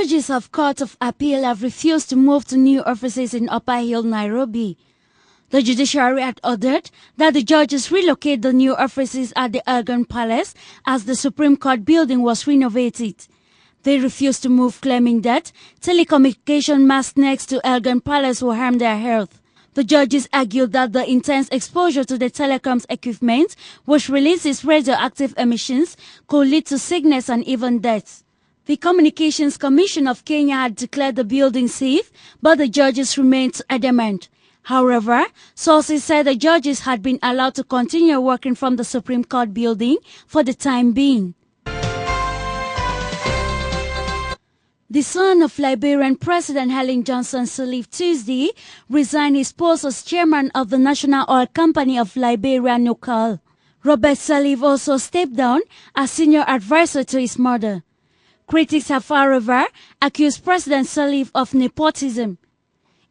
Judges of Court of Appeal have refused to move to new offices in Upper Hill, Nairobi. The judiciary had ordered that the judges relocate the new offices at the Elgin Palace as the Supreme Court building was renovated. They refused to move, claiming that telecommunication masts next to Elgin Palace will harm their health. The judges argued that the intense exposure to the telecoms equipment, which releases radioactive emissions, could lead to sickness and even death. The Communications Commission of Kenya had declared the building safe, but the judges remained adamant. However, sources said the judges had been allowed to continue working from the Supreme Court building for the time being. The son of Liberian President Ellen Johnson Sirleaf Tuesday resigned his post as chairman of the National Oil Company of Liberia, NOCAL. Robert Sirleaf also stepped down as senior advisor to his mother. Critics have, however, accused President Sirleaf of nepotism.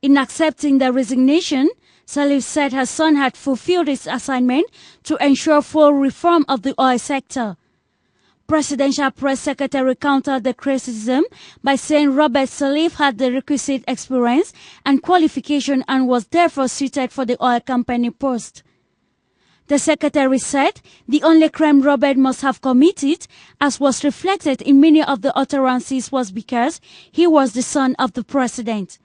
In accepting the resignation, Sirleaf said her son had fulfilled his assignment to ensure full reform of the oil sector. Presidential Press Secretary countered the criticism by saying Robert Sirleaf had the requisite experience and qualification and was therefore suited for the oil company post. The secretary said the only crime Robert must have committed, as was reflected in many of the utterances, was because he was the son of the president.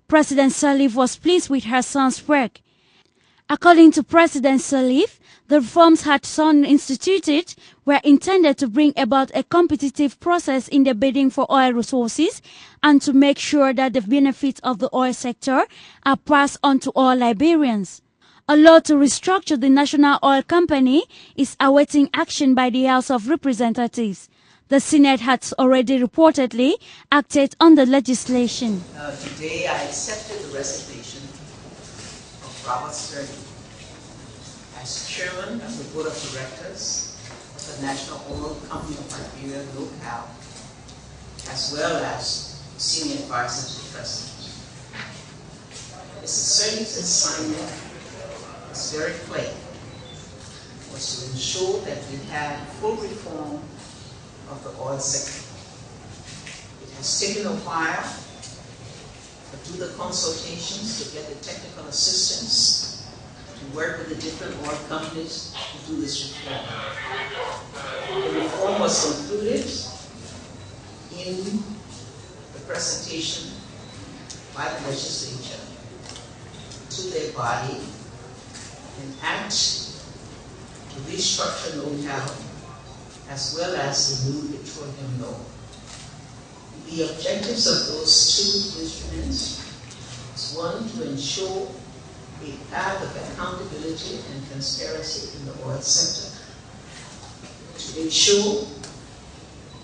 President Sirleaf was pleased with her son's work. According to President Sirleaf, the reforms her son instituted were intended to bring about a competitive process in the bidding for oil resources and to make sure that the benefits of the oil sector are passed on to all Liberians. A law to restructure the National Oil Company is awaiting action by the House of Representatives. The Senate has already reportedly acted on the legislation. Today I accepted the resignation of Robert Sirleaf as chairman of the Board of Directors of the National Oil Company of Liberia, NOCAL, as well as senior advisor to the President. Mr. Sirleaf's assignment was very plain, was to ensure that we had full reform of the oil sector. It has taken a while to do the consultations, to get the technical assistance, to work with the different oil companies to do this reform. The reform was concluded in the presentation by the legislature to their body, an act to restructure NOCAL as well as the new petroleum law. The objectives of those two instruments is one, to ensure a path of accountability and transparency in the oil sector, to ensure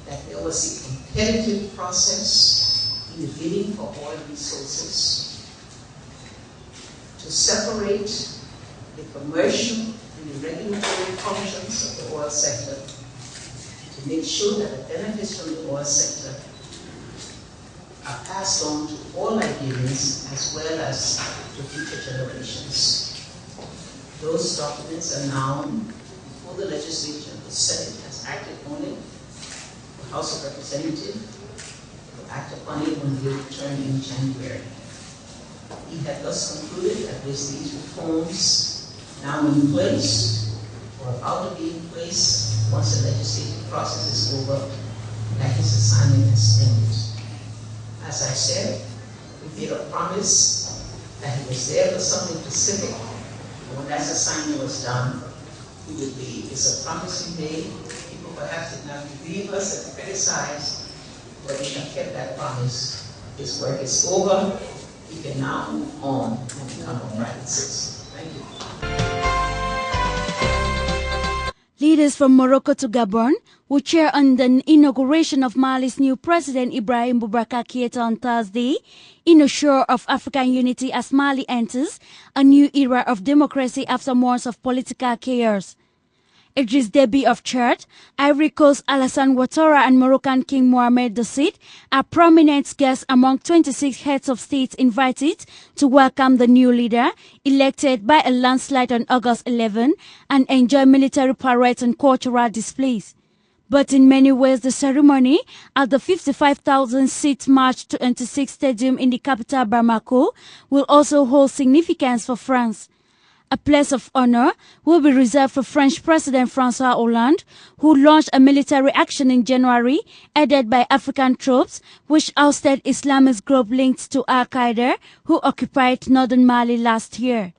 that there was a competitive process in the bidding for oil resources, to separate the commercial and the regulatory functions of the oil sector, to make sure that the benefits from the oil sector are passed on to all Liberians as well as to future generations. Those documents are now before the legislature. The Senate has acted on it. The House of Representatives will act upon it when they return in January. We have thus concluded that with these reforms now in place, or about to be in place, once the legislative process is over, that his assignment is ended. As I said, we made a promise that he was there for something specific, and when that assignment was done, he would leave. It's a promise he made. People perhaps did not believe us and criticize, but we have kept that promise. His work is over. He can now move on and become a private citizen. Thank you. Leaders from Morocco to Gabon will cheer on the inauguration of Mali's new president Ibrahim Boubacar Keïta on Thursday in a show of African unity as Mali enters a new era of democracy after months of political chaos. Idriss Déby of Chad, Ivory Coast Alassane Ouattara and Moroccan King Mohammed VI are prominent guests among 26 heads of state invited to welcome the new leader, elected by a landslide on August 11, and enjoy military parades and cultural displays. But in many ways, the ceremony at the 55,000-seat March 26 stadium in the capital Bamako will also hold significance for France. A place of honor will be reserved for French President François Hollande, who launched a military action in January, aided by African troops, which ousted Islamist group linked to Al-Qaeda, who occupied northern Mali last year.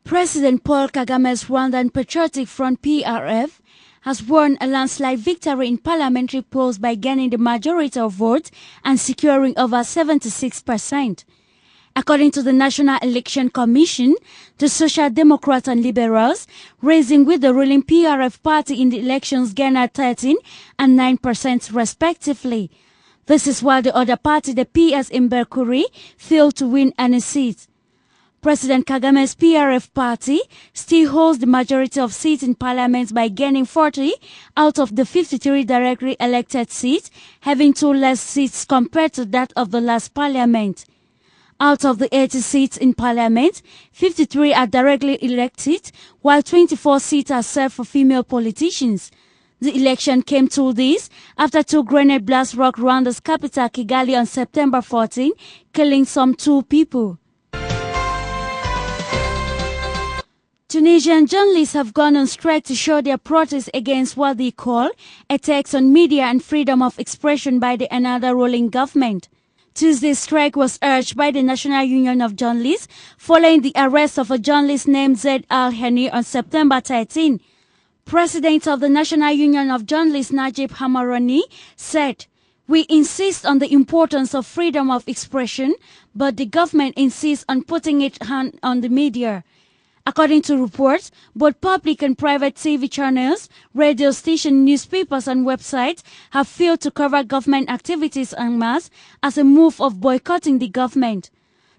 President Paul Kagame's Rwandan Patriotic Front PRF has won a landslide victory in parliamentary polls by gaining the majority of votes and securing over 76%. According to the National Election Commission, the Social Democrats and Liberals, raising with the ruling PRF party in the elections, gained 13 and 9% respectively. This is while the other party, the PS Imberkuri, failed to win any seats. President Kagame's PRF party still holds the majority of seats in parliament by gaining 40 out of the 53 directly elected seats, having 2 less seats compared to that of the last parliament. Out of the 80 seats in parliament, 53 are directly elected, while 24 seats are served for female politicians. The election came 2 days after 2 grenade blasts rocked Rwanda's capital Kigali on September 14, killing some 2 people. Tunisian journalists have gone on strike to show their protest against what they call attacks on media and freedom of expression by the another ruling government. Tuesday's strike was urged by the National Union of Journalists following the arrest of a journalist named Zaid Al-Hani on September 13. President of the National Union of Journalists Najib Hamarani said, "We insist on the importance of freedom of expression, but the government insists on putting its hand on the media." According to reports, both public and private TV channels, radio stations, newspapers and websites have failed to cover government activities en masse as a move of boycotting the government.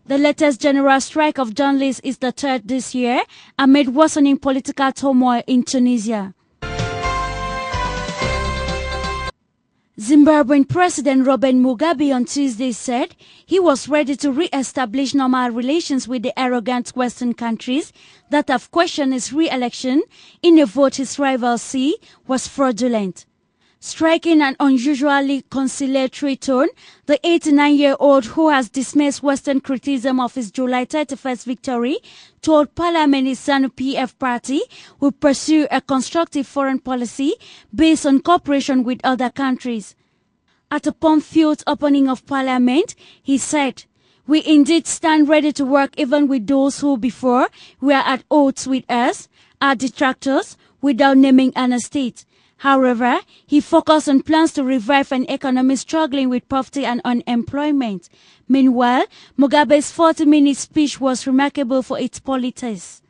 The latest general strike of journalists is the 3rd this year amid worsening political turmoil in Tunisia. Zimbabwean President Robert Mugabe on Tuesday said he was ready to re-establish normal relations with the arrogant Western countries that have questioned his re-election in a vote his rivals see was fraudulent. Striking an unusually conciliatory tone, the 89-year-old who has dismissed Western criticism of his July 31st victory told Parliament his ZANU-PF party will pursue a constructive foreign policy based on cooperation with other countries. At a pomp-filled opening of Parliament, he said, "We indeed stand ready to work even with those who before were at odds with us, are detractors, without naming an state." However, he focused on plans to revive an economy struggling with poverty and unemployment. Meanwhile, Mugabe's 40-minute speech was remarkable for its politics.